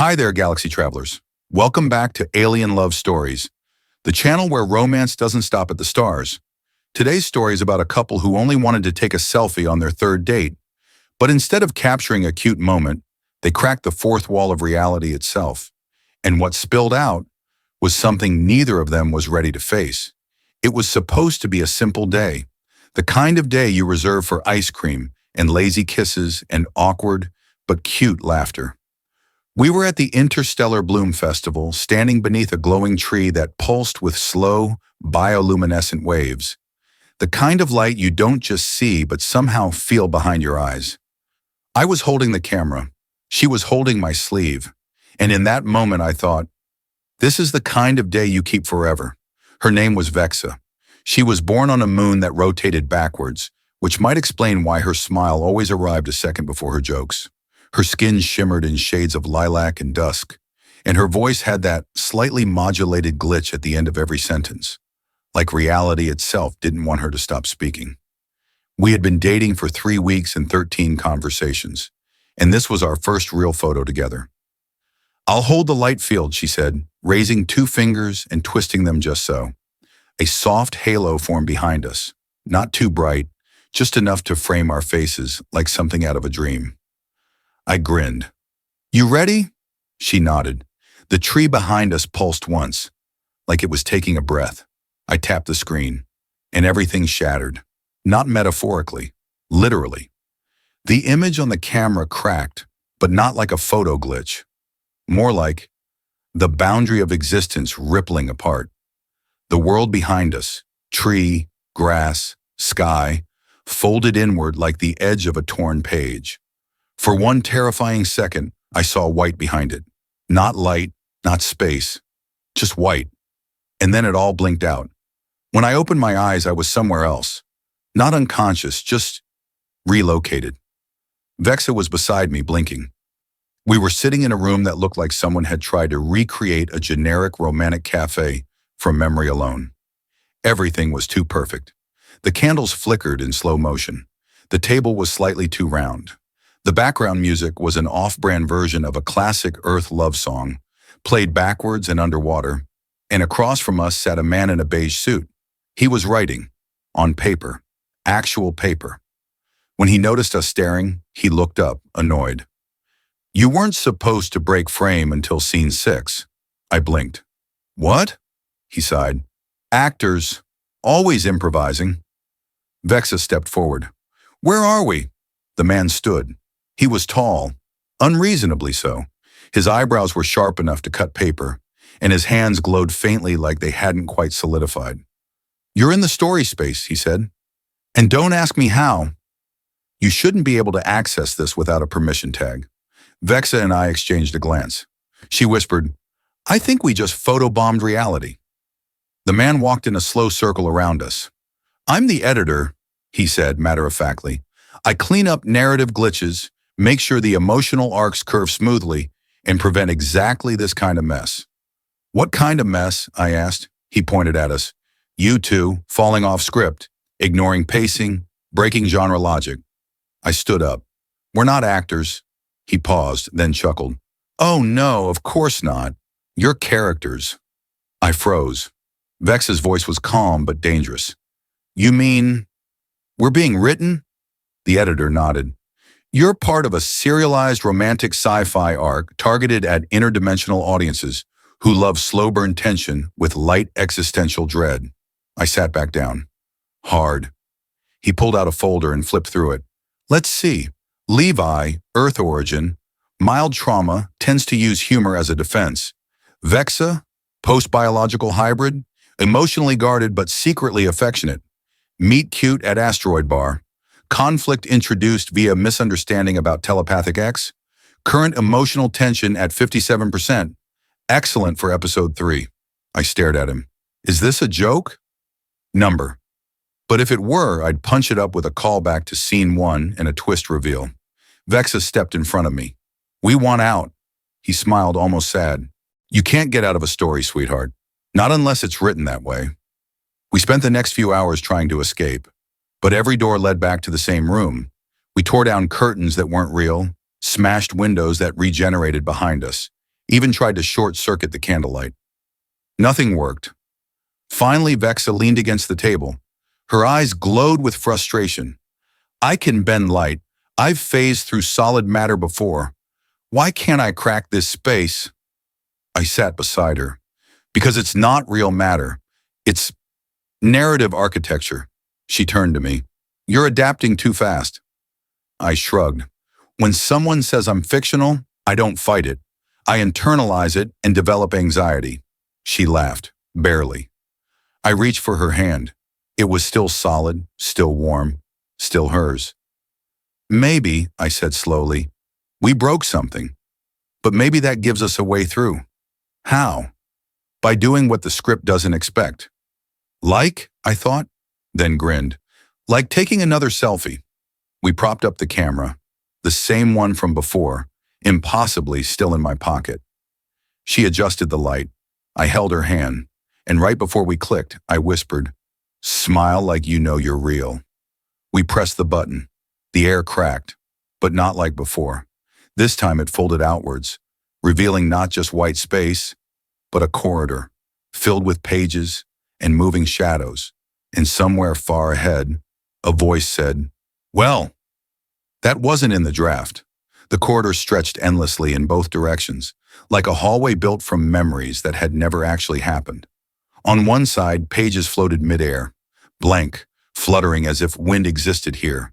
Hi there, Galaxy Travelers. Welcome back to Alien Love Stories, the channel where romance doesn't stop at the stars. Today's story is about a couple who only wanted to take a selfie on their third date, but instead of capturing a cute moment, they cracked the fourth wall of reality itself. And what spilled out was something neither of them was ready to face. It was supposed to be a simple day, the kind of day you reserve for ice cream and lazy kisses and awkward but cute laughter. We were at the Interstellar Bloom Festival, standing beneath a glowing tree that pulsed with slow, bioluminescent waves. The kind of light you don't just see but somehow feel behind your eyes. I was holding the camera. She was holding my sleeve. And in that moment I thought, this is the kind of day you keep forever. Her name was Vexa. She was born on a moon that rotated backwards, which might explain why her smile always arrived a second before her jokes. Her skin shimmered in shades of lilac and dusk, and her voice had that slightly modulated glitch at the end of every sentence, like reality itself didn't want her to stop speaking. We had been dating for 3 weeks and 13 conversations, and this was our first real photo together. "I'll hold the light field," she said, raising 2 fingers and twisting them just so. A soft halo formed behind us, not too bright, just enough to frame our faces like something out of a dream. I grinned. "You ready?" She nodded. The tree behind us pulsed once, like it was taking a breath. I tapped the screen, and everything shattered. Not metaphorically, literally. The image on the camera cracked, but not like a photo glitch. More like the boundary of existence rippling apart. The world behind us, tree, grass, sky, folded inward like the edge of a torn page. For one terrifying second, I saw white behind it. Not light, not space, just white. And then it all blinked out. When I opened my eyes, I was somewhere else. Not unconscious, just relocated. Vexa was beside me, blinking. We were sitting in a room that looked like someone had tried to recreate a generic romantic cafe from memory alone. Everything was too perfect. The candles flickered in slow motion. The table was slightly too round. The background music was an off-brand version of a classic Earth love song, played backwards and underwater, and across from us sat a man in a beige suit. He was writing, on paper, actual paper. When he noticed us staring, he looked up, annoyed. "You weren't supposed to break frame until scene 6. I blinked. "What?" He sighed. "Actors, always improvising." Vexa stepped forward. "Where are we?" The man stood. He was tall, unreasonably so. His eyebrows were sharp enough to cut paper, and his hands glowed faintly like they hadn't quite solidified. "You're in the story space," he said. "And don't ask me how. You shouldn't be able to access this without a permission tag." Vexa and I exchanged a glance. She whispered, "I think we just photobombed reality." The man walked in a slow circle around us. "I'm the editor," he said matter-of-factly. "I clean up narrative glitches, make sure the emotional arcs curve smoothly, and prevent exactly this kind of mess." "What kind of mess?" I asked. He pointed at us. "You two, falling off script, ignoring pacing, breaking genre logic." I stood up. "We're not actors." He paused, then chuckled. "Oh no, of course not. You're characters." I froze. Vex's voice was calm but dangerous. "You mean we're being written?" The editor nodded. "You're part of a serialized romantic sci-fi arc targeted at interdimensional audiences who love slow-burn tension with light existential dread." I sat back down. Hard. He pulled out a folder and flipped through it. "Let's see. Levi, Earth origin. Mild trauma, tends to use humor as a defense. Vexa, post-biological hybrid. Emotionally guarded but secretly affectionate. Meet cute at asteroid bar. Conflict introduced via misunderstanding about telepathic X. Current emotional tension at 57%. Excellent for episode 3. I stared at him. "Is this a joke?" Number. But if it were, I'd punch it up with a callback to scene 1 and a twist reveal. Vexa stepped in front of me. "We want out." He smiled, almost sad. "You can't get out of a story, sweetheart. Not unless it's written that way." We spent the next few hours trying to escape, but every door led back to the same room. We tore down curtains that weren't real, smashed windows that regenerated behind us, Even tried to short-circuit the candlelight. Nothing worked. Finally, Vexa leaned against the table. Her eyes glowed with frustration. I can bend light. I've phased through solid matter before. Why can't I crack this space? I sat beside her. Because it's not real matter. It's narrative architecture. She turned to me. You're adapting too fast. I shrugged. When someone says I'm fictional, I don't fight it. I internalize it and develop anxiety. She laughed, barely. I reached for her hand. It was still solid, still warm, still hers. Maybe, I said slowly, we broke something. But maybe that gives us a way through. How? By doing what the script doesn't expect. Like, I thought, then grinned. Like taking another selfie. We propped up the camera, the same one from before, impossibly still in my pocket. She adjusted the light. I held her hand, and right before we clicked, I whispered, "Smile like you know you're real." We pressed the button. The air cracked, but not like before. This time it folded outwards, revealing not just white space, but a corridor, filled with pages and moving shadows. And somewhere far ahead, a voice said, "Well." That wasn't in the draft. The corridor stretched endlessly in both directions, like a hallway built from memories that had never actually happened. On one side, pages floated midair, blank, fluttering as if wind existed here.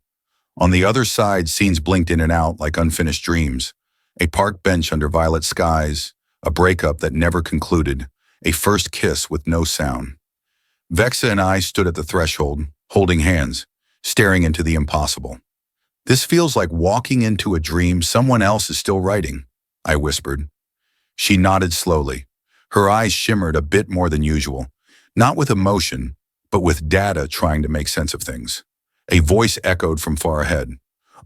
On the other side, scenes blinked in and out like unfinished dreams. A park bench under violet skies, a breakup that never concluded, a first kiss with no sound. Vexa and I stood at the threshold, holding hands, staring into the impossible. "This feels like walking into a dream someone else is still writing," I whispered. She nodded slowly. Her eyes shimmered a bit more than usual, not with emotion, but with data trying to make sense of things. A voice echoed from far ahead.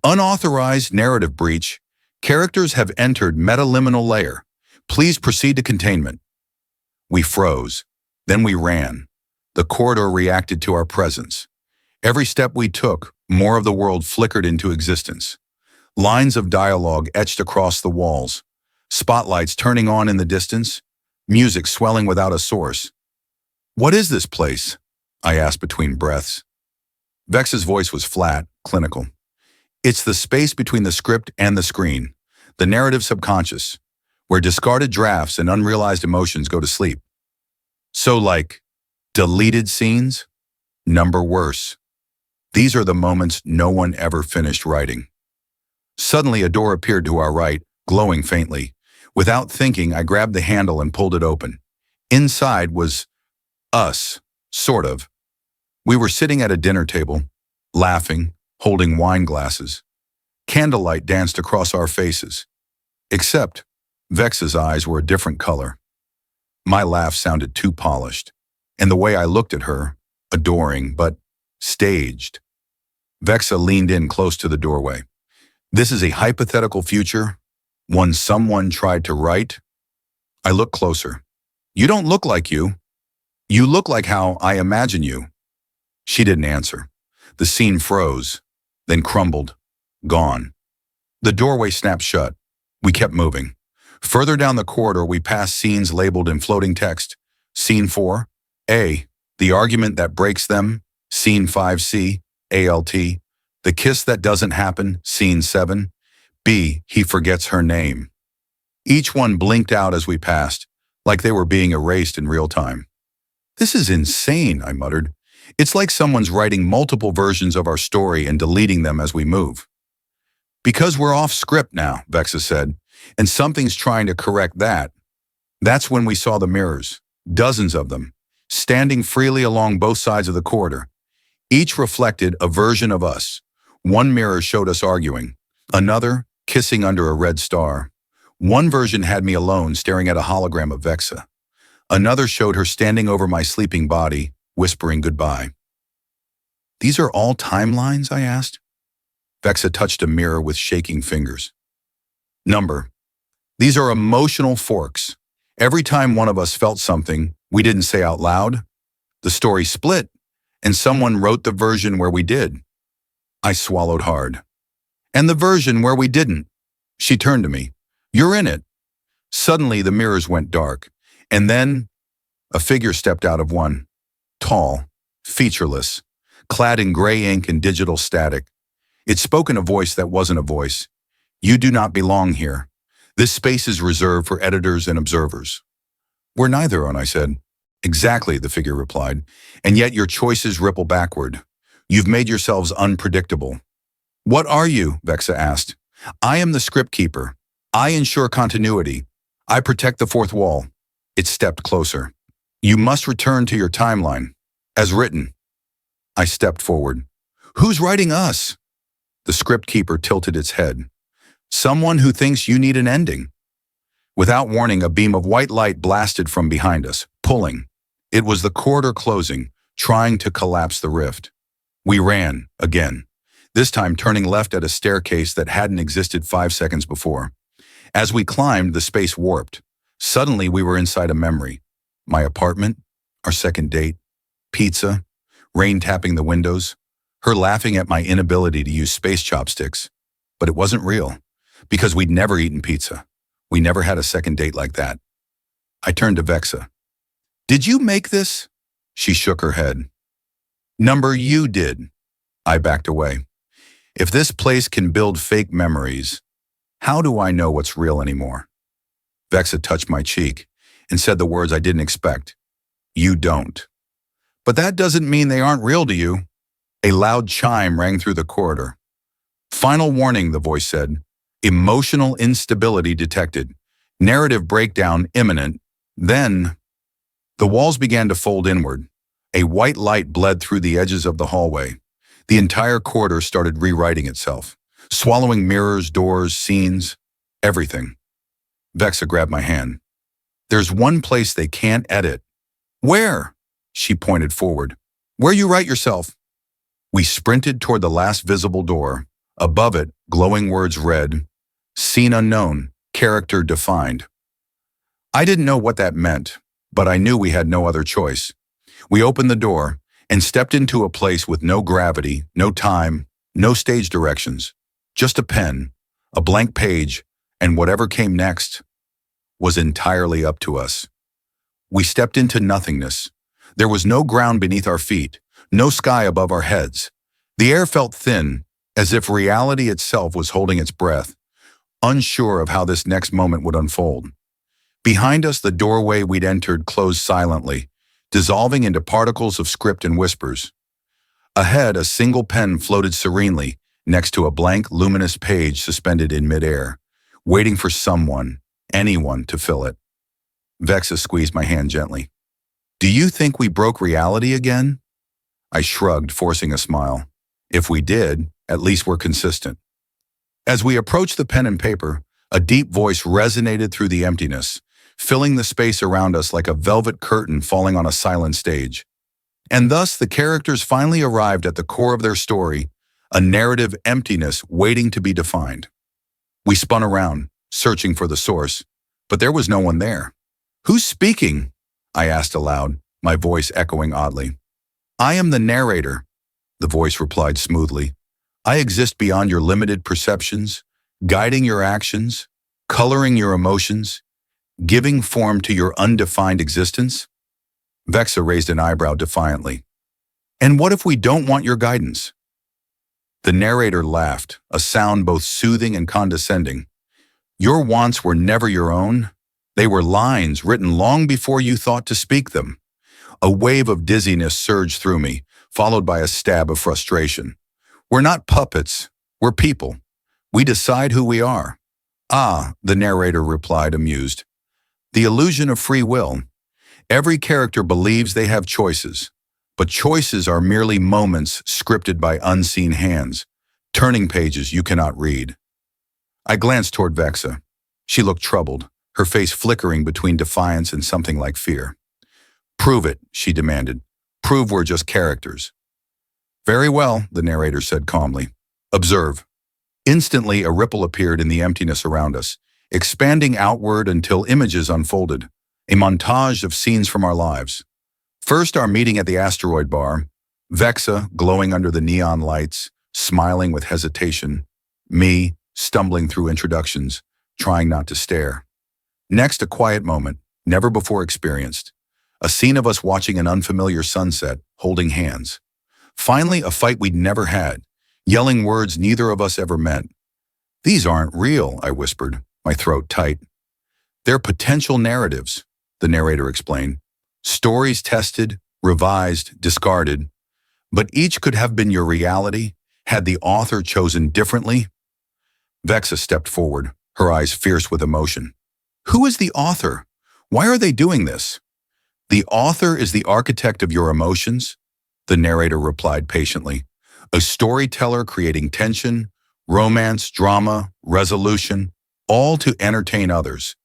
"Unauthorized narrative breach. Characters have entered metaliminal layer. Please proceed to containment." We froze. Then we ran. The corridor reacted to our presence. Every step we took, more of the world flickered into existence. Lines of dialogue etched across the walls. Spotlights turning on in the distance. Music swelling without a source. "What is this place?" I asked between breaths. Vex's voice was flat, clinical. "It's the space between the script and the screen, the narrative subconscious, where discarded drafts and unrealized emotions go to sleep. So like, deleted scenes? Number worse. These are the moments no one ever finished writing." Suddenly, a door appeared to our right, glowing faintly. Without thinking, I grabbed the handle and pulled it open. Inside was us, sort of. We were sitting at a dinner table, laughing, holding wine glasses. Candlelight danced across our faces. Except, Vex's eyes were a different color. My laugh sounded too polished, and the way I looked at her, adoring, but staged. Vexa leaned in close to the doorway. "This is a hypothetical future, one someone tried to write." I looked closer. "You don't look like you. You look like how I imagine you." She didn't answer. The scene froze, then crumbled, gone. The doorway snapped shut. We kept moving. Further down the corridor, we passed scenes labeled in floating text. Scene 4, A, the argument that breaks them. Scene 5C, ALT, the kiss that doesn't happen. Scene 7, B, he forgets her name. Each one blinked out as we passed, like they were being erased in real time. "This is insane," I muttered. "It's like someone's writing multiple versions of our story and deleting them as we move." "Because we're off script now," Vexa said, "and something's trying to correct that." That's when we saw the mirrors, dozens of them, standing freely along both sides of the corridor. Each reflected a version of us. One mirror showed us arguing, another kissing under a red star. One version had me alone staring at a hologram of Vexa. Another showed her standing over my sleeping body, whispering goodbye. "These are all timelines?" I asked. Vexa touched a mirror with shaking fingers. "Number. These are emotional forks. Every time one of us felt something we didn't say out loud, the story split, and someone wrote the version where we did." I swallowed hard. "And the version where we didn't?" She turned to me. "You're in it. Suddenly, the mirrors went dark, and then a figure stepped out of one, tall, featureless, clad in gray ink and digital static. It spoke in a voice that wasn't a voice. You do not belong here. This space is reserved for editors and observers. We're neither on, I said. Exactly, the figure replied. And yet your choices ripple backward. You've made yourselves unpredictable. What are you? Vexa asked. I am the script keeper. I ensure continuity. I protect the fourth wall. It stepped closer. You must return to your timeline. As written. I stepped forward. Who's writing us? The script keeper tilted its head. Someone who thinks you need an ending. Without warning, a beam of white light blasted from behind us, pulling. It was the corridor closing, trying to collapse the rift. We ran, again, this time turning left at a staircase that hadn't existed 5 seconds before. As we climbed, the space warped. Suddenly, we were inside a memory. My apartment, our second date, pizza, rain tapping the windows, her laughing at my inability to use space chopsticks. But it wasn't real, because we'd never eaten pizza. We never had a second date like that. I turned to Vexa. Did you make this? She shook her head. Number you did. I backed away. If this place can build fake memories, how do I know what's real anymore? Vexa touched my cheek and said the words I didn't expect. You don't. But that doesn't mean they aren't real to you. A loud chime rang through the corridor. Final warning, the voice said. Emotional instability detected. Narrative breakdown imminent. Then, the walls began to fold inward. A white light bled through the edges of the hallway. The entire corridor started rewriting itself, swallowing mirrors, doors, scenes, everything. Vexa grabbed my hand. There's one place they can't edit. Where? She pointed forward. Where you write yourself. We sprinted toward the last visible door. Above it, glowing words read, Scene unknown, character defined. I didn't know what that meant, but I knew we had no other choice. We opened the door and stepped into a place with no gravity, no time, no stage directions, just a pen, a blank page, and whatever came next was entirely up to us. We stepped into nothingness. There was no ground beneath our feet, no sky above our heads. The air felt thin, as if reality itself was holding its breath, unsure of how this next moment would unfold. Behind us, the doorway we'd entered closed silently, dissolving into particles of script and whispers. Ahead, a single pen floated serenely next to a blank, luminous page suspended in midair, waiting for someone, anyone, to fill it. Vexa squeezed my hand gently. Do you think we broke reality again? I shrugged, forcing a smile. If we did, at least we're consistent. As we approached the pen and paper, a deep voice resonated through the emptiness, filling the space around us like a velvet curtain falling on a silent stage. And thus, the characters finally arrived at the core of their story, a narrative emptiness waiting to be defined. We spun around, searching for the source, but there was no one there. Who's speaking? I asked aloud, my voice echoing oddly. I am the narrator, the voice replied smoothly. I exist beyond your limited perceptions, guiding your actions, coloring your emotions, giving form to your undefined existence. Vexa raised an eyebrow defiantly. And what if we don't want your guidance? The narrator laughed, a sound both soothing and condescending. Your wants were never your own. They were lines written long before you thought to speak them. A wave of dizziness surged through me, followed by a stab of frustration. We're not puppets, we're people. We decide who we are. Ah, the narrator replied, amused. The illusion of free will. Every character believes they have choices, but choices are merely moments scripted by unseen hands, turning pages you cannot read. I glanced toward Vexa. She looked troubled, her face flickering between defiance and something like fear. Prove it, she demanded. Prove we're just characters. Very well, the narrator said calmly. Observe. Instantly, a ripple appeared in the emptiness around us, expanding outward until images unfolded, a montage of scenes from our lives. First, our meeting at the asteroid bar, Vexa glowing under the neon lights, smiling with hesitation, me stumbling through introductions, trying not to stare. Next, a quiet moment, never before experienced. A scene of us watching an unfamiliar sunset, holding hands. Finally, a fight we'd never had, yelling words neither of us ever meant. These aren't real, I whispered, my throat tight. They're potential narratives, the narrator explained. Stories tested, revised, discarded. But each could have been your reality, had the author chosen differently. Vexa stepped forward, her eyes fierce with emotion. Who is the author? Why are they doing this? The author is the architect of your emotions, the narrator replied patiently. A storyteller creating tension, romance, drama, resolution, all to entertain others.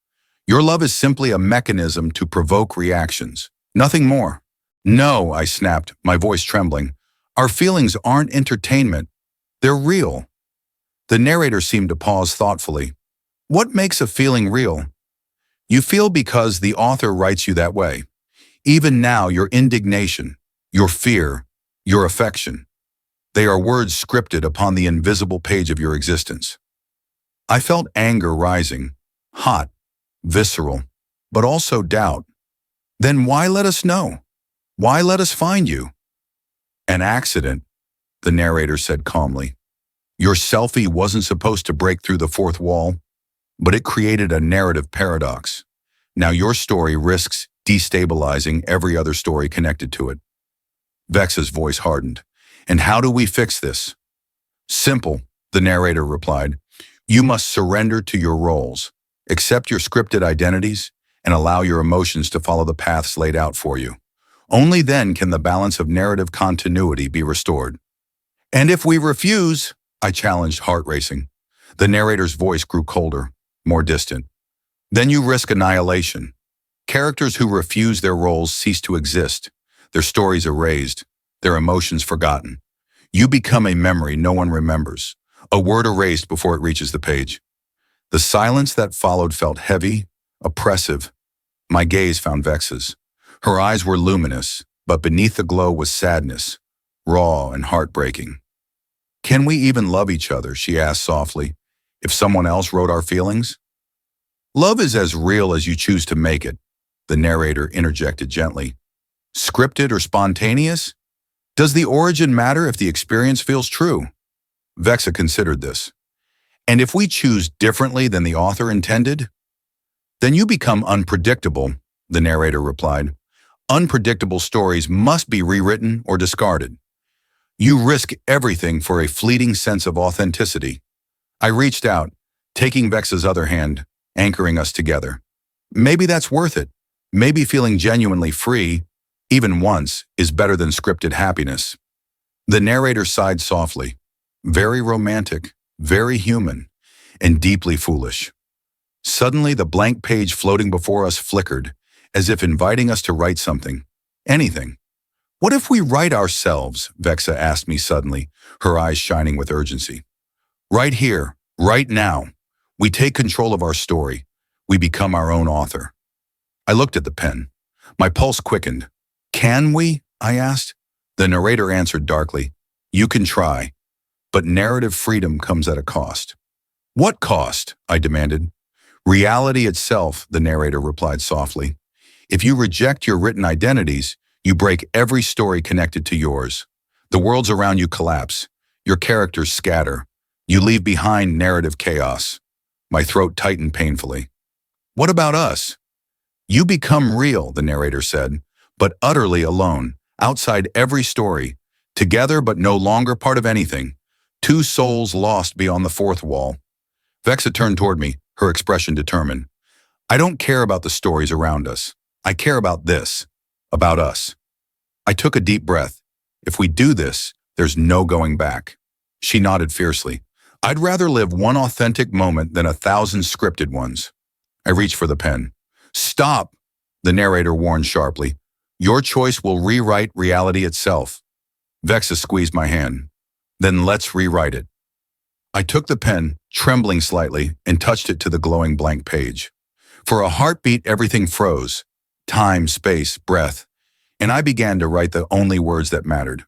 Your love is simply a mechanism to provoke reactions. Nothing more. No, I snapped, my voice trembling. Our feelings aren't entertainment. They're real. The narrator seemed to pause thoughtfully. What makes a feeling real? You feel because the author writes you that way. Even now, your indignation, your fear, your affection, they are words scripted upon the invisible page of your existence. I felt anger rising, hot, visceral, but also doubt. Then why let us know? Why let us find you? An accident, the narrator said calmly. Your selfie wasn't supposed to break through the fourth wall, but it created a narrative paradox. Now your story risks destabilizing every other story connected to it. Vexa's voice hardened. And how do we fix this? Simple, the narrator replied. You must surrender to your roles, accept your scripted identities, and allow your emotions to follow the paths laid out for you. Only then can the balance of narrative continuity be restored. And if we refuse, I challenged, heart racing. The narrator's voice grew colder, more distant. Then you risk annihilation. Characters who refuse their roles cease to exist, their stories erased, their emotions forgotten. You become a memory no one remembers, a word erased before it reaches the page. The silence that followed felt heavy, oppressive. My gaze found Vexa's. Her eyes were luminous, but beneath the glow was sadness, raw and heartbreaking. Can we even love each other, she asked softly, if someone else wrote our feelings? Love is as real as you choose to make it, the narrator interjected gently. Scripted or spontaneous? Does the origin matter if the experience feels true? Vexa considered this. And if we choose differently than the author intended? Then you become unpredictable, the narrator replied. Unpredictable stories must be rewritten or discarded. You risk everything for a fleeting sense of authenticity. I reached out, taking Vexa's other hand, anchoring us together. Maybe that's worth it. Maybe feeling genuinely free, even once, is better than scripted happiness. The narrator sighed softly. Very romantic, very human, and deeply foolish. Suddenly, the blank page floating before us flickered, as if inviting us to write something. Anything. What if we write ourselves? Vexa asked me suddenly, her eyes shining with urgency. Right here, right now. We take control of our story. We become our own author. I looked at the pen. My pulse quickened. Can we? I asked. The narrator answered darkly. You can try. But narrative freedom comes at a cost. What cost? I demanded. Reality itself, the narrator replied softly. If you reject your written identities, you break every story connected to yours. The worlds around you collapse. Your characters scatter. You leave behind narrative chaos. My throat tightened painfully. What about us? You become real, the narrator said, but utterly alone, outside every story, together but no longer part of anything. Two souls lost beyond the fourth wall. Vexa turned toward me, her expression determined. I don't care about the stories around us. I care about this. About us. I took a deep breath. If we do this, there's no going back. She nodded fiercely. I'd rather live one authentic moment than 1,000 scripted ones. I reached for the pen. Stop, the narrator warned sharply. Your choice will rewrite reality itself. Vexa squeezed my hand. Then let's rewrite it. I took the pen, trembling slightly, and touched it to the glowing blank page. For a heartbeat, everything froze. Time, space, breath. And I began to write the only words that mattered.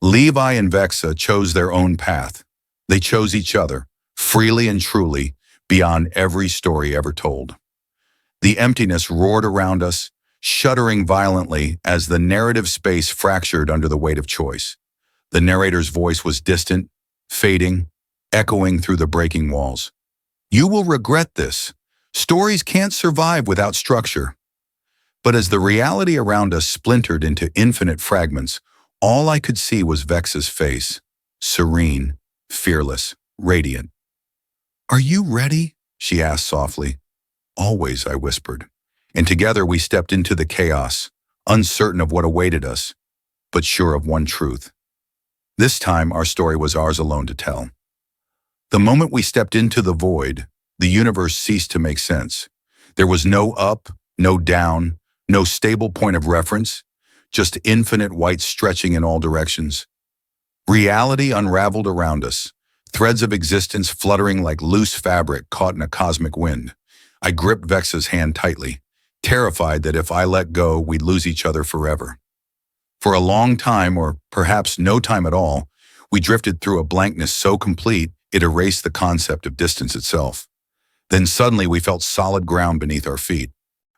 Levi and Vexa chose their own path. They chose each other, freely and truly, beyond every story ever told. The emptiness roared around us, shuddering violently as the narrative space fractured under the weight of choice. The narrator's voice was distant, fading, echoing through the breaking walls. You will regret this. Stories can't survive without structure. But as the reality around us splintered into infinite fragments, all I could see was Vexa's face, serene, fearless, radiant. Are you ready? She asked softly. Always, I whispered. And together we stepped into the chaos, uncertain of what awaited us, but sure of one truth. This time our story was ours alone to tell. The moment we stepped into the void, the universe ceased to make sense. There was no up, no down, no stable point of reference, just infinite white stretching in all directions. Reality unraveled around us, threads of existence fluttering like loose fabric caught in a cosmic wind. I gripped Vexa's hand tightly, terrified that if I let go, we'd lose each other forever. For a long time, or perhaps no time at all, we drifted through a blankness so complete it erased the concept of distance itself. Then suddenly we felt solid ground beneath our feet.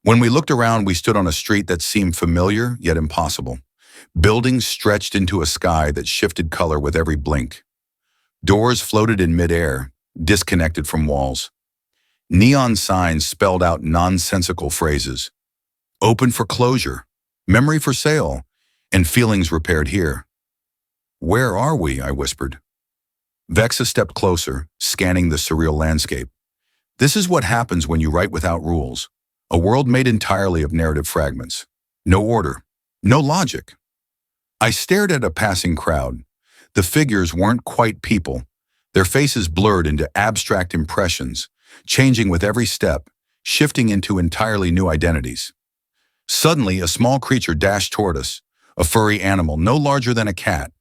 When we looked around, we stood on a street that seemed familiar yet impossible. Buildings stretched into a sky that shifted color with every blink. Doors floated in midair, disconnected from walls. Neon signs spelled out nonsensical phrases. Open for closure, memory for sale, and feelings repaired here. Where are we? I whispered. Vexa stepped closer, scanning the surreal landscape. This is what happens when you write without rules. A world made entirely of narrative fragments. No order, no logic. I stared at a passing crowd. The figures weren't quite people. Their faces blurred into abstract impressions, changing with every step, shifting into entirely new identities. Suddenly, a small creature dashed toward us, a furry animal no larger than a cat,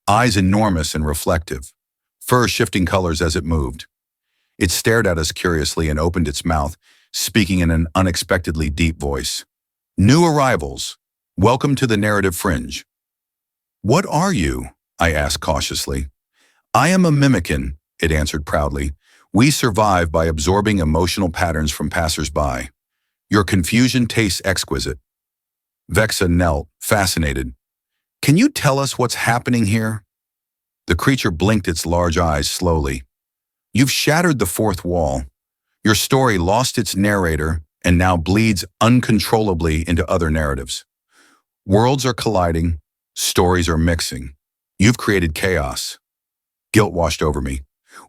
eyes enormous and reflective, fur shifting colors as it moved. It stared at us curiously and opened its mouth, speaking in an unexpectedly deep voice. New arrivals. Welcome to the narrative fringe. What are you? I asked cautiously. I am a mimikin, it answered proudly. We survive by absorbing emotional patterns from passers-by. Your confusion tastes exquisite. Vexa knelt, fascinated. Can you tell us what's happening here? The creature blinked its large eyes slowly. You've shattered the fourth wall. Your story lost its narrator and now bleeds uncontrollably into other narratives. Worlds are colliding, stories are mixing. You've created chaos. Guilt washed over me.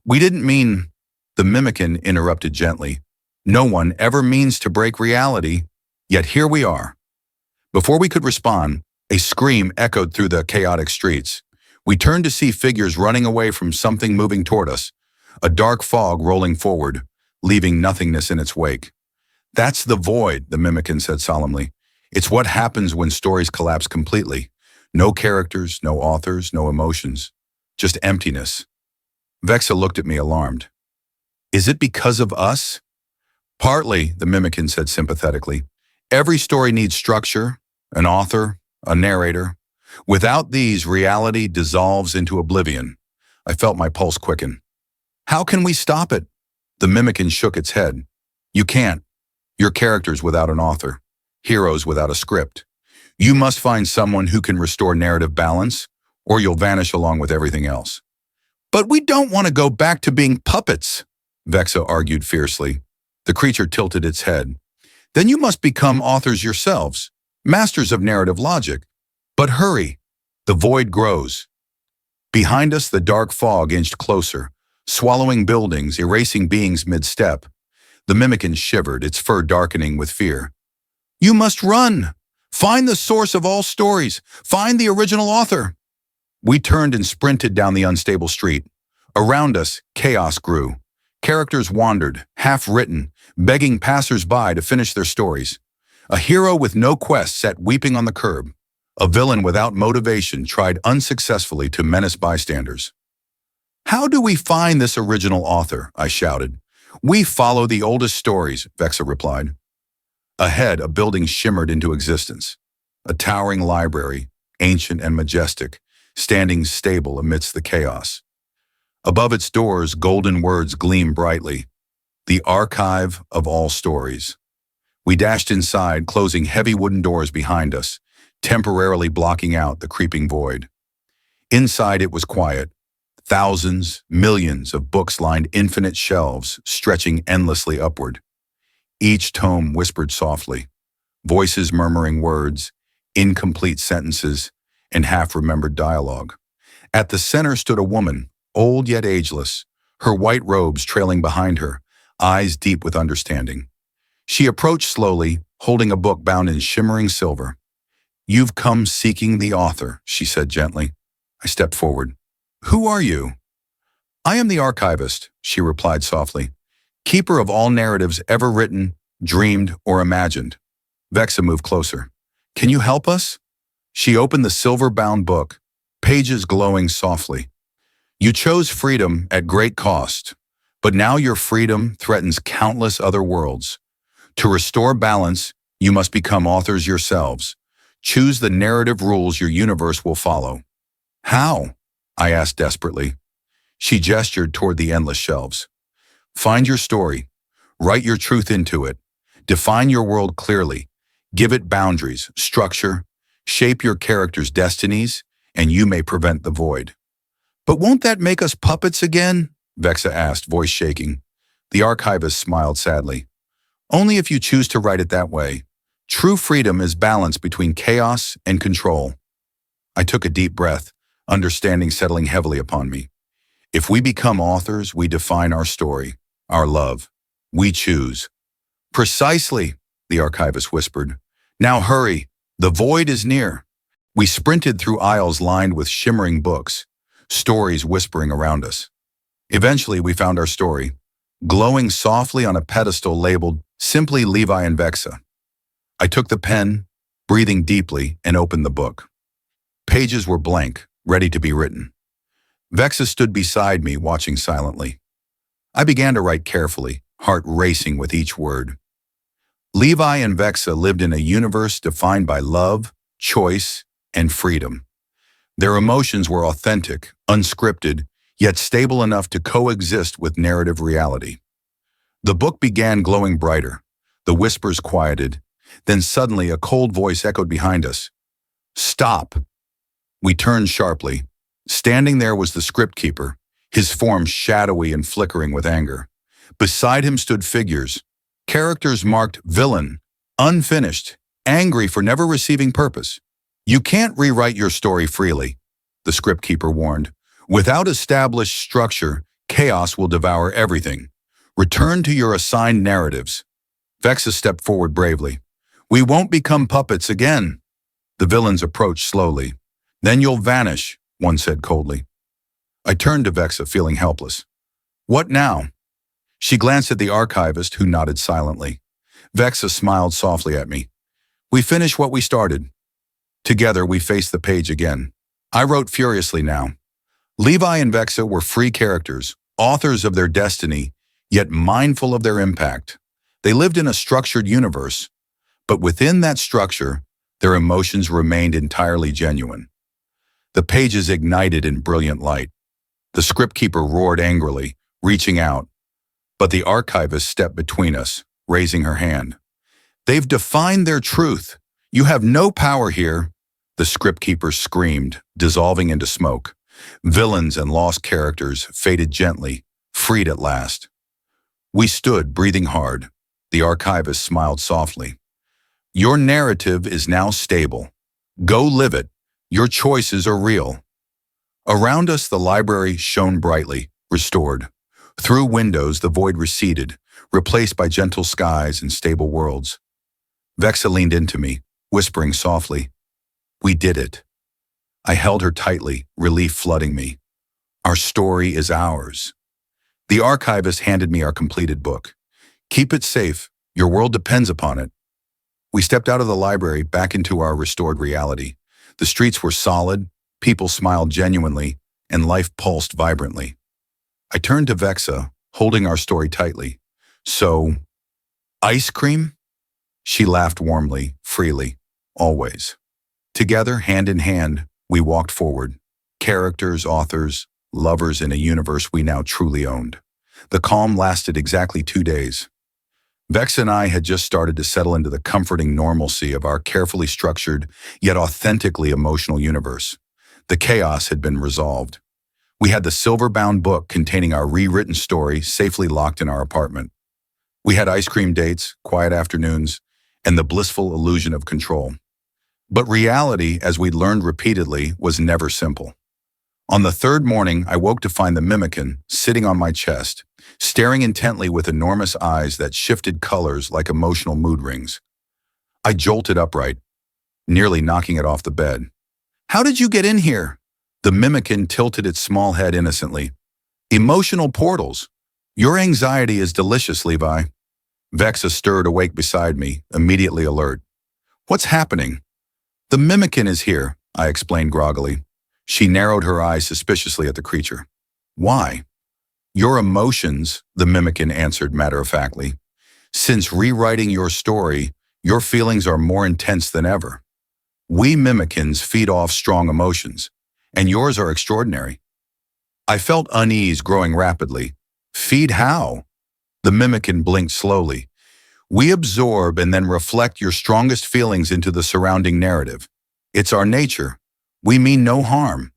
We didn't mean... The mimikin interrupted gently. No one ever means to break reality, yet here we are. Before we could respond, a scream echoed through the chaotic streets. We turned to see figures running away from something moving toward us, a dark fog rolling forward, leaving nothingness in its wake. That's the void, the mimikin said solemnly. It's what happens when stories collapse completely. No characters, no authors, no emotions. Just emptiness. Vexa looked at me alarmed. Is it because of us? Partly, the mimikin said sympathetically. Every story needs structure, an author, a narrator. Without these, reality dissolves into oblivion. I felt my pulse quicken. How can we stop it? The mimikin shook its head. You can't. You're characters without an author, heroes without a script. You must find someone who can restore narrative balance, or you'll vanish along with everything else. But we don't want to go back to being puppets, Vexa argued fiercely. The creature tilted its head. Then you must become authors yourselves, masters of narrative logic. But hurry, the void grows. Behind us, the dark fog inched closer, swallowing buildings, erasing beings mid-step. The mimikin shivered, its fur darkening with fear. You must run! Find the source of all stories! Find the original author! We turned and sprinted down the unstable street. Around us, chaos grew. Characters wandered, half-written, begging passers-by to finish their stories. A hero with no quest sat weeping on the curb. A villain without motivation tried unsuccessfully to menace bystanders. How do we find this original author? I shouted. We follow the oldest stories, Vexa replied. Ahead, a building shimmered into existence. A towering library, ancient and majestic, standing stable amidst the chaos. Above its doors, golden words gleamed brightly. The archive of all stories. We dashed inside, closing heavy wooden doors behind us, temporarily blocking out the creeping void. Inside it was quiet. Thousands, millions of books lined infinite shelves, stretching endlessly upward. Each tome whispered softly, voices murmuring words, incomplete sentences, and half-remembered dialogue. At the center stood a woman, old yet ageless, her white robes trailing behind her, eyes deep with understanding. She approached slowly, holding a book bound in shimmering silver. "You've come seeking the author," she said gently. I stepped forward. "Who are you?" "I am the archivist," she replied softly, "keeper of all narratives ever written, dreamed, or imagined." Vexa moved closer. "Can you help us?" She opened the silver-bound book, pages glowing softly. "You chose freedom at great cost, but now your freedom threatens countless other worlds. To restore balance, you must become authors yourselves. Choose the narrative rules your universe will follow." "How?" I asked desperately. She gestured toward the endless shelves. "Find your story. Write your truth into it. Define your world clearly. Give it boundaries, structure. Shape your characters' destinies, and you may prevent the void." "But won't that make us puppets again?" Vexa asked, voice shaking. The archivist smiled sadly. "Only if you choose to write it that way. True freedom is balance between chaos and control." I took a deep breath, understanding settling heavily upon me. If we become authors, we define our story, our love. We choose. "Precisely," the archivist whispered. "Now hurry, the void is near." We sprinted through aisles lined with shimmering books, stories whispering around us. Eventually, we found our story, glowing softly on a pedestal labeled simply Levi and Vexa. I took the pen, breathing deeply, and opened the book. Pages were blank, ready to be written. Vexa stood beside me, watching silently. I began to write carefully, heart racing with each word. Levi and Vexa lived in a universe defined by love, choice, and freedom. Their emotions were authentic, unscripted, yet stable enough to coexist with narrative reality. The book began glowing brighter. The whispers quieted. Then suddenly a cold voice echoed behind us. "Stop!" We turned sharply. Standing there was the script keeper, his form shadowy and flickering with anger. Beside him stood figures, characters marked villain, unfinished, angry for never receiving purpose. "You can't rewrite your story freely," the script keeper warned. "Without established structure, chaos will devour everything. Return to your assigned narratives." Vexa stepped forward bravely. "We won't become puppets again." The villains approached slowly. "Then you'll vanish," one said coldly. I turned to Vexa, feeling helpless. "What now?" She glanced at the archivist, who nodded silently. Vexa smiled softly at me. "We finished what we started." Together, we faced the page again. I wrote furiously now. Levi and Vexa were free characters, authors of their destiny, yet mindful of their impact. They lived in a structured universe, but within that structure, their emotions remained entirely genuine. The pages ignited in brilliant light. The script keeper roared angrily, reaching out, but the archivist stepped between us, raising her hand. "They've defined their truth. You have no power here," the script keeper screamed, dissolving into smoke. Villains and lost characters faded gently, freed at last. We stood, breathing hard. The archivist smiled softly. "Your narrative is now stable. Go live it. Your choices are real." Around us, the library shone brightly, restored. Through windows, the void receded, replaced by gentle skies and stable worlds. Vexa leaned into me, whispering softly, "We did it." I held her tightly, relief flooding me. Our story is ours. The archivist handed me our completed book. "Keep it safe. Your world depends upon it." We stepped out of the library, back into our restored reality. The streets were solid, people smiled genuinely, and life pulsed vibrantly. I turned to Vexa, holding our story tightly. "So, ice cream?" She laughed warmly, freely, always. Together, hand in hand, we walked forward. Characters, authors, lovers in a universe we now truly owned. The calm lasted exactly 2 days. Vex and I had just started to settle into the comforting normalcy of our carefully structured, yet authentically emotional universe. The chaos had been resolved. We had the silver-bound book containing our rewritten story safely locked in our apartment. We had ice cream dates, quiet afternoons, and the blissful illusion of control. But reality, as we'd learned repeatedly, was never simple. On the third morning, I woke to find the mimickin sitting on my chest, staring intently with enormous eyes that shifted colors like emotional mood rings. I jolted upright, nearly knocking it off the bed. "How did you get in here?" The mimickin tilted its small head innocently. "Emotional portals. Your anxiety is delicious, Levi." Vexa stirred awake beside me, immediately alert. "What's happening?" "The mimickin is here," I explained groggily. She narrowed her eyes suspiciously at the creature. "Why?" "Your emotions," the mimickin answered matter-of-factly. "Since rewriting your story, your feelings are more intense than ever. We mimickins feed off strong emotions, and yours are extraordinary." I felt unease growing rapidly. "Feed how?" The mimickin blinked slowly. "We absorb and then reflect your strongest feelings into the surrounding narrative. It's our nature. We mean no harm."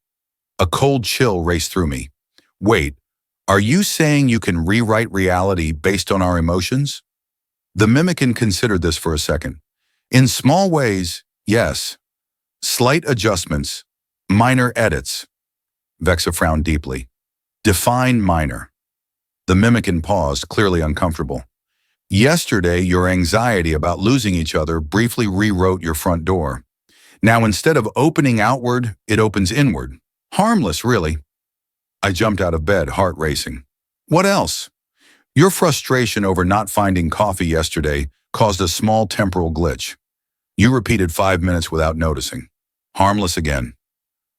A cold chill raced through me. "Wait, are you saying you can rewrite reality based on our emotions?" The mimickin considered this for a second. "In small ways, yes. Slight adjustments, minor edits." Vexa frowned deeply. "Define minor." The mimickin paused, clearly uncomfortable. "Yesterday, your anxiety about losing each other briefly rewrote your front door. Now, instead of opening outward, it opens inward. Harmless, really." I jumped out of bed, heart racing. "What else?" "Your frustration over not finding coffee yesterday caused a small temporal glitch. You repeated 5 minutes without noticing. Harmless again."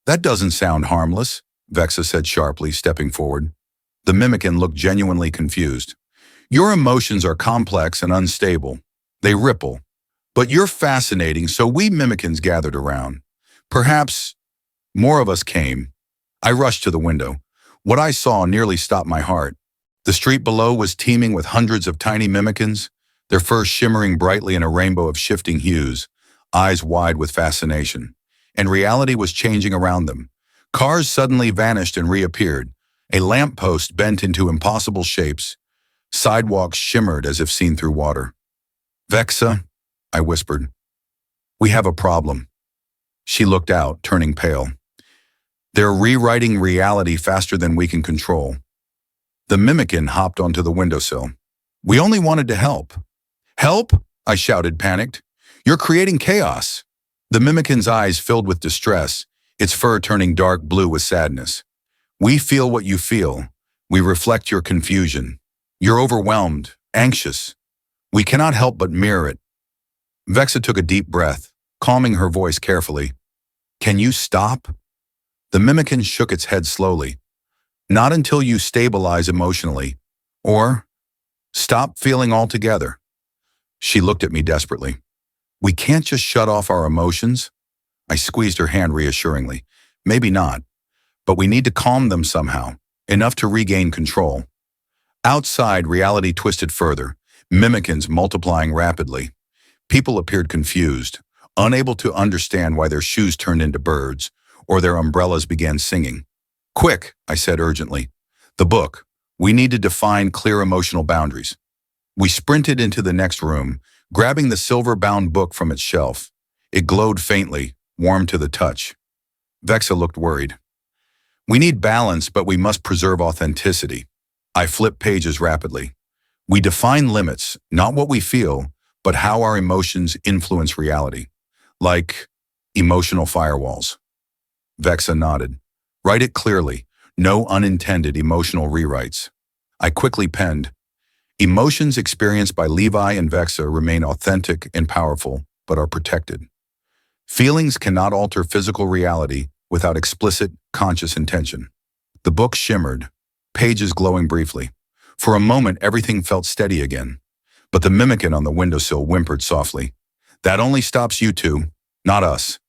"That doesn't sound harmless," Vexa said sharply, stepping forward. The mimickin looked genuinely confused. "Your emotions are complex and unstable. They ripple. But you're fascinating, so we mimickins gathered around. Perhaps more of us came." I rushed to the window. What I saw nearly stopped my heart. The street below was teeming with hundreds of tiny mimickins, their fur shimmering brightly in a rainbow of shifting hues, eyes wide with fascination. And reality was changing around them. Cars suddenly vanished and reappeared. A lamppost bent into impossible shapes. Sidewalks shimmered as if seen through water. "Vexa," I whispered, "we have a problem." She looked out, turning pale. "They're rewriting reality faster than we can control." The mimickin hopped onto the windowsill. "We only wanted to help." "Help?" I shouted, panicked. "You're creating chaos." The mimickin's eyes filled with distress, its fur turning dark blue with sadness. "We feel what you feel. We reflect your confusion. You're overwhelmed, anxious. We cannot help but mirror it." Vexa took a deep breath, calming her voice carefully. "Can you stop?" The mimickin shook its head slowly. "Not until you stabilize emotionally. Or stop feeling altogether." She looked at me desperately. "We can't just shut off our emotions." I squeezed her hand reassuringly. "Maybe not, but we need to calm them somehow, enough to regain control." Outside, reality twisted further, mimickins multiplying rapidly. People appeared confused, unable to understand why their shoes turned into birds, or their umbrellas began singing. "Quick," I said urgently. "The book. We need to define clear emotional boundaries." We sprinted into the next room, grabbing the silver-bound book from its shelf. It glowed faintly, warm to the touch. Vexa looked worried. "We need balance, but we must preserve authenticity." I flipped pages rapidly. "We define limits, not what we feel, but how our emotions influence reality. Like emotional firewalls." Vexa nodded. "Write it clearly. No unintended emotional rewrites." I quickly penned, "Emotions experienced by Levi and Vexa remain authentic and powerful, but are protected. Feelings cannot alter physical reality without explicit, conscious intention." The book shimmered, pages glowing briefly. For a moment, everything felt steady again. But the mimickin on the windowsill whimpered softly. "That only stops you two, not us."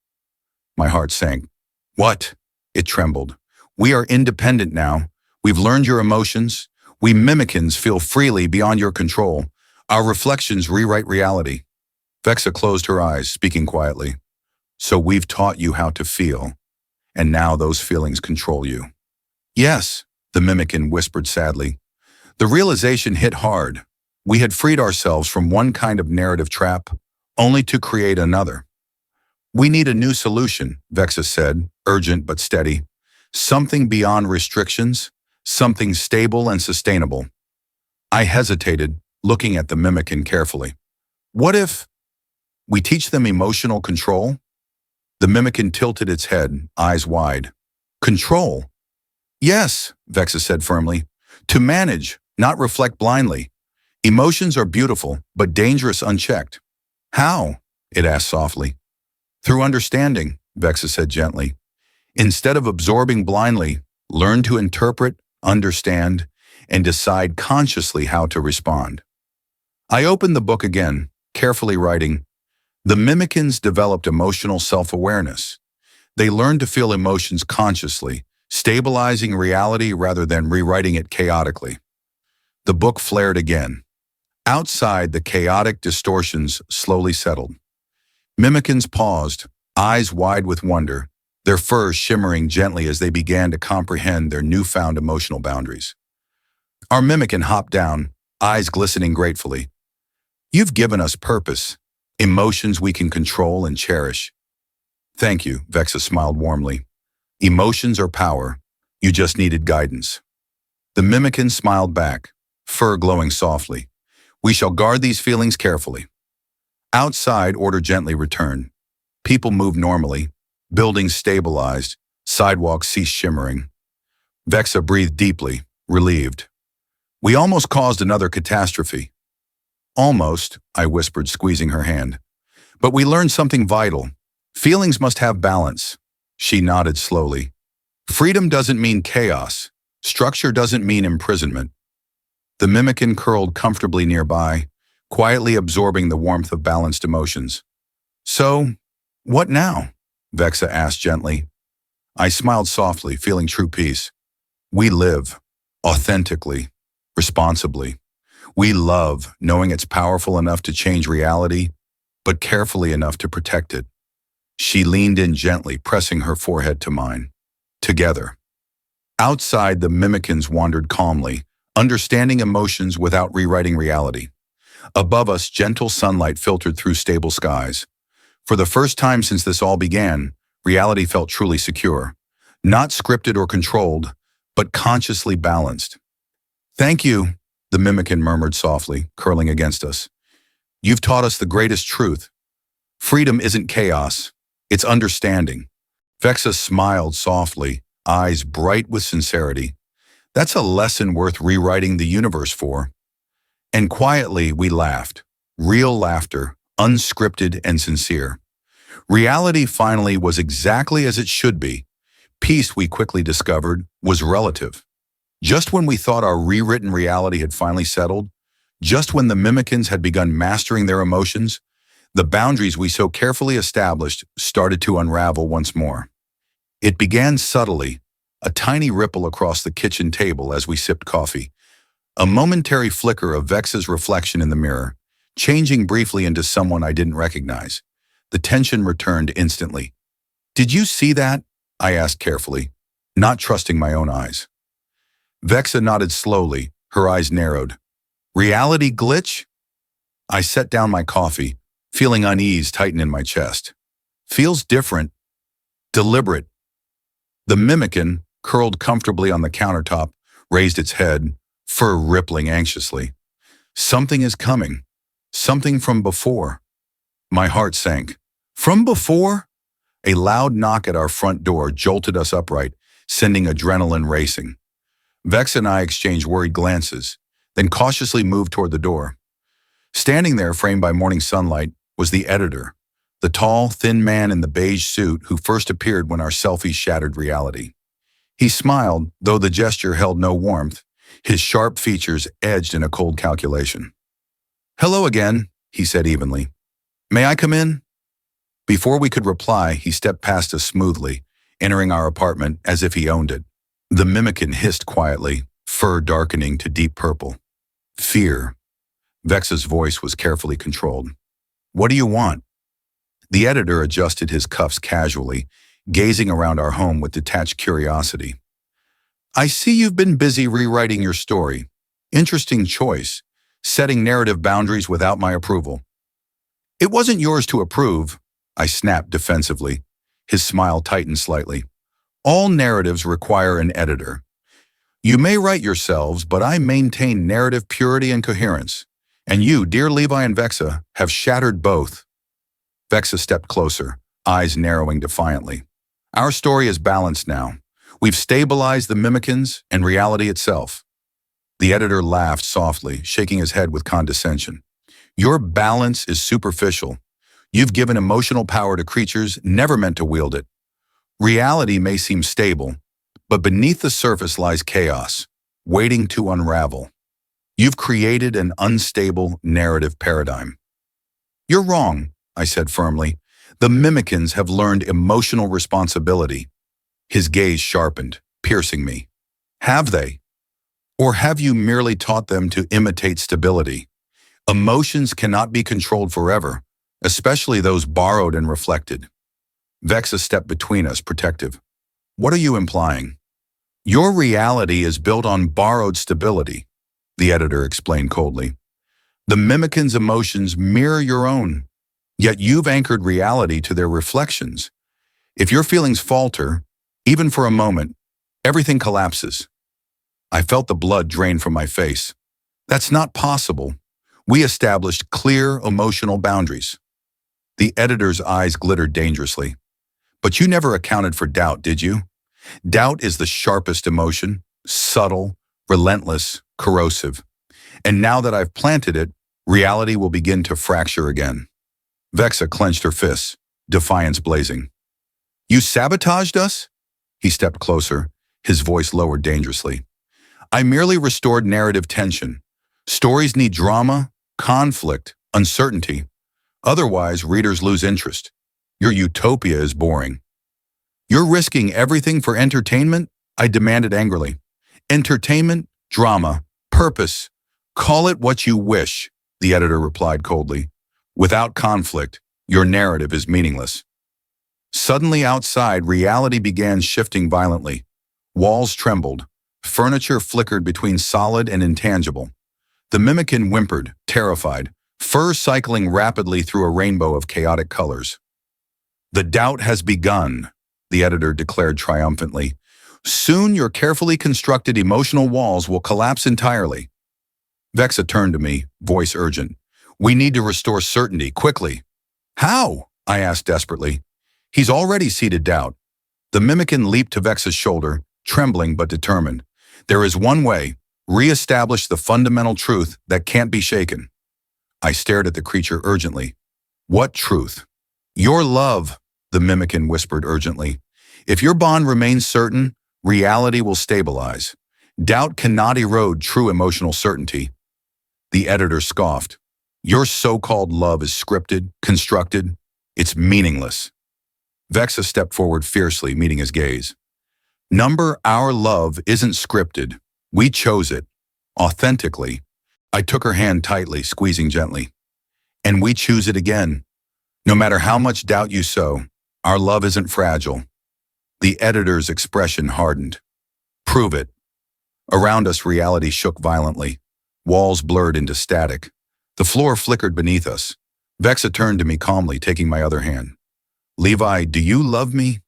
My heart sank. "What?" It trembled. "We are independent now. We've learned your emotions. We mimickins feel freely beyond your control. Our reflections rewrite reality. Vexa closed her eyes, speaking quietly. So we've taught you how to feel, and now those feelings control you. Yes, the mimickin whispered sadly. The realization hit hard. We had freed ourselves from one kind of narrative trap, only to create another. We need a new solution, Vexa said, urgent but steady. Something beyond restrictions, something stable and sustainable. I hesitated, looking at the mimickin carefully. What if we teach them emotional control? The mimickin tilted its head, eyes wide. Control? Yes, Vexa said firmly. To manage, not reflect blindly. Emotions are beautiful, but dangerous unchecked. How? It asked softly. Through understanding, Vexa said gently. Instead of absorbing blindly, learn to interpret, understand, and decide consciously how to respond. I opened the book again, carefully writing, the mimickins developed emotional self-awareness. They learned to feel emotions consciously, stabilizing reality rather than rewriting it chaotically. The book flared again. Outside, the chaotic distortions slowly settled. Mimickins paused, eyes wide with wonder, their fur shimmering gently as they began to comprehend their newfound emotional boundaries. Our mimickin hopped down, eyes glistening gratefully. You've given us purpose, emotions we can control and cherish. Thank you, Vexa smiled warmly. Emotions are power. You just needed guidance. The mimickin smiled back, fur glowing softly. We shall guard these feelings carefully. Outside, order gently returned. People moved normally. Buildings stabilized. Sidewalks ceased shimmering. Vexa breathed deeply, relieved. We almost caused another catastrophe. Almost, I whispered, squeezing her hand. But we learned something vital. Feelings must have balance. She nodded slowly. Freedom doesn't mean chaos. Structure doesn't mean imprisonment. The mimickin curled comfortably nearby, quietly absorbing the warmth of balanced emotions. So, what now? Vexa asked gently. I smiled softly, feeling true peace. We live, authentically, responsibly. We love, knowing it's powerful enough to change reality, but carefully enough to protect it. She leaned in gently, pressing her forehead to mine. Together. Outside, the mimickins wandered calmly, understanding emotions without rewriting reality. Above us, gentle sunlight filtered through stable skies. For the first time since this all began, reality felt truly secure. Not scripted or controlled, but consciously balanced. Thank you, the mimickin murmured softly, curling against us. You've taught us the greatest truth. Freedom isn't chaos, it's understanding. Vexa smiled softly, eyes bright with sincerity. That's a lesson worth rewriting the universe for. And quietly we laughed. Real laughter, unscripted and sincere. Reality finally was exactly as it should be. Peace, we quickly discovered, was relative. Just when we thought our rewritten reality had finally settled, just when the mimickins had begun mastering their emotions, the boundaries we so carefully established started to unravel once more. It began subtly, a tiny ripple across the kitchen table as we sipped coffee, a momentary flicker of Vexa's reflection in the mirror, changing briefly into someone I didn't recognize. The tension returned instantly. Did you see that? I asked carefully, not trusting my own eyes. Vexa nodded slowly, her eyes narrowed. Reality glitch? I set down my coffee, feeling unease tighten in my chest. Feels different, deliberate. The mimickin, curled comfortably on the countertop, raised its head, fur rippling anxiously. Something is coming. Something from before. My heart sank. From before? A loud knock at our front door jolted us upright, sending adrenaline racing. Vex and I exchanged worried glances, then cautiously moved toward the door. Standing there, framed by morning sunlight, was the editor, the tall, thin man in the beige suit who first appeared when our selfie shattered reality. He smiled, though the gesture held no warmth, his sharp features edged in a cold calculation. Hello again, he said evenly. May I come in? Before we could reply, he stepped past us smoothly, entering our apartment as if he owned it. The mimickin hissed quietly, fur darkening to deep purple. Fear. Vexa's voice was carefully controlled. What do you want? The editor adjusted his cuffs casually, gazing around our home with detached curiosity. I see you've been busy rewriting your story. Interesting choice, setting narrative boundaries without my approval. It wasn't yours to approve, I snapped defensively. His smile tightened slightly. All narratives require an editor. You may write yourselves, but I maintain narrative purity and coherence. And you, dear Levi and Vexa, have shattered both. Vexa stepped closer, eyes narrowing defiantly. Our story is balanced now. We've stabilized the mimicans and reality itself. The editor laughed softly, shaking his head with condescension. Your balance is superficial. You've given emotional power to creatures never meant to wield it. Reality may seem stable, but beneath the surface lies chaos, waiting to unravel. You've created an unstable narrative paradigm. You're wrong, I said firmly. The mimicans have learned emotional responsibility. His gaze sharpened, piercing me. Have they? Or have you merely taught them to imitate stability? Emotions cannot be controlled forever, especially those borrowed and reflected. Vexa stepped between us, protective. What are you implying? Your reality is built on borrowed stability, the editor explained coldly. The mimicans' emotions mirror your own, yet you've anchored reality to their reflections. If your feelings falter, even for a moment, everything collapses. I felt the blood drain from my face. That's not possible. We established clear emotional boundaries. The editor's eyes glittered dangerously. But you never accounted for doubt, did you? Doubt is the sharpest emotion, subtle, relentless, corrosive. And now that I've planted it, reality will begin to fracture again. Vexa clenched her fists, defiance blazing. You sabotaged us? He stepped closer, his voice lowered dangerously. I merely restored narrative tension. Stories need drama, conflict, uncertainty. Otherwise, readers lose interest. Your utopia is boring. You're risking everything for entertainment? I demanded angrily. Entertainment, drama, purpose. Call it what you wish, the editor replied coldly. Without conflict, your narrative is meaningless. Suddenly outside, reality began shifting violently. Walls trembled. Furniture flickered between solid and intangible. The mimican whimpered, terrified, fur cycling rapidly through a rainbow of chaotic colors. The doubt has begun, the editor declared triumphantly. Soon your carefully constructed emotional walls will collapse entirely. Vexa turned to me, voice urgent. We need to restore certainty, quickly. How? I asked desperately. He's already seeded doubt. The mimican leaped to Vexa's shoulder, trembling but determined. There is one way, re-establish the fundamental truth that can't be shaken. I stared at the creature urgently. What truth? Your love, the mimican whispered urgently. If your bond remains certain, reality will stabilize. Doubt cannot erode true emotional certainty. The editor scoffed. Your so-called love is scripted, constructed. It's meaningless. Vexa stepped forward fiercely, meeting his gaze. Our love isn't scripted. We chose it. Authentically. I took her hand tightly, squeezing gently. And we choose it again. No matter how much doubt you sow, our love isn't fragile. The editor's expression hardened. Prove it. Around us, reality shook violently. Walls blurred into static. The floor flickered beneath us. Vexa turned to me calmly, taking my other hand. Levi, do you love me?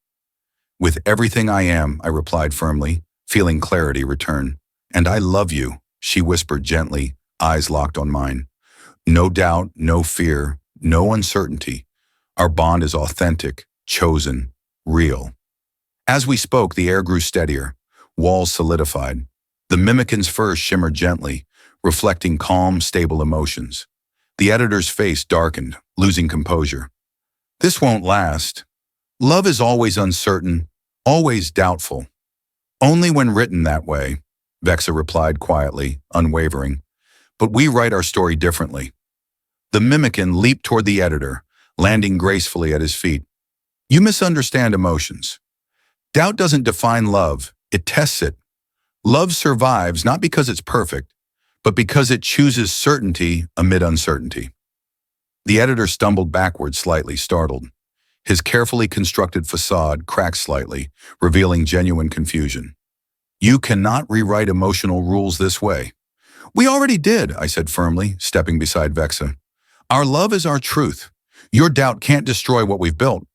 With everything I am, I replied firmly, feeling clarity return. And I love you, she whispered gently, eyes locked on mine. No doubt, no fear, no uncertainty. Our bond is authentic, chosen, real. As we spoke, the air grew steadier. Walls solidified. The mimican's fur shimmered gently, reflecting calm, stable emotions. The editor's face darkened, losing composure. This won't last. Love is always uncertain, always doubtful. Only when written that way, Vexa replied quietly, unwavering. But we write our story differently. The mimican leaped toward the editor, landing gracefully at his feet. You misunderstand emotions. Doubt doesn't define love, it tests it. Love survives not because it's perfect, but because it chooses certainty amid uncertainty. The editor stumbled backward slightly, startled. His carefully constructed facade cracked slightly, revealing genuine confusion. You cannot rewrite emotional rules this way. We already did, I said firmly, stepping beside Vexa. Our love is our truth. Your doubt can't destroy what we've built.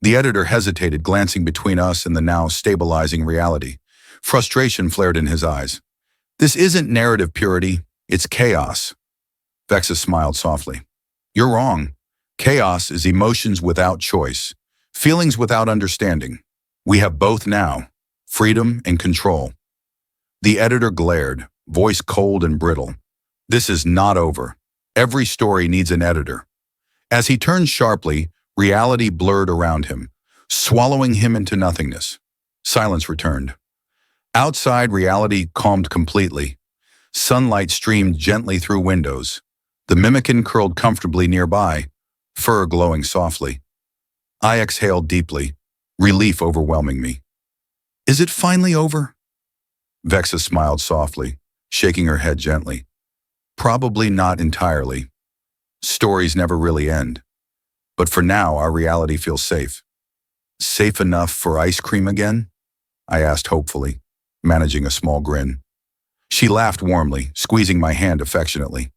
The editor hesitated, glancing between us and the now stabilizing reality. Frustration flared in his eyes. This isn't narrative purity, it's chaos. Vexa smiled softly. You're wrong. Chaos is emotions without choice, feelings without understanding. We have both now, freedom and control. The editor glared, voice cold and brittle. This is not over. Every story needs an editor. As he turned sharply, reality blurred around him, swallowing him into nothingness. Silence returned. Outside, reality calmed completely. Sunlight streamed gently through windows. The mimickin curled comfortably nearby, fur glowing softly. I exhaled deeply, relief overwhelming me. Is it finally over? Vexa smiled softly, shaking her head gently. Probably not entirely. Stories never really end. But for now, our reality feels safe. Safe enough for ice cream again? I asked hopefully, managing a small grin. She laughed warmly, squeezing my hand affectionately.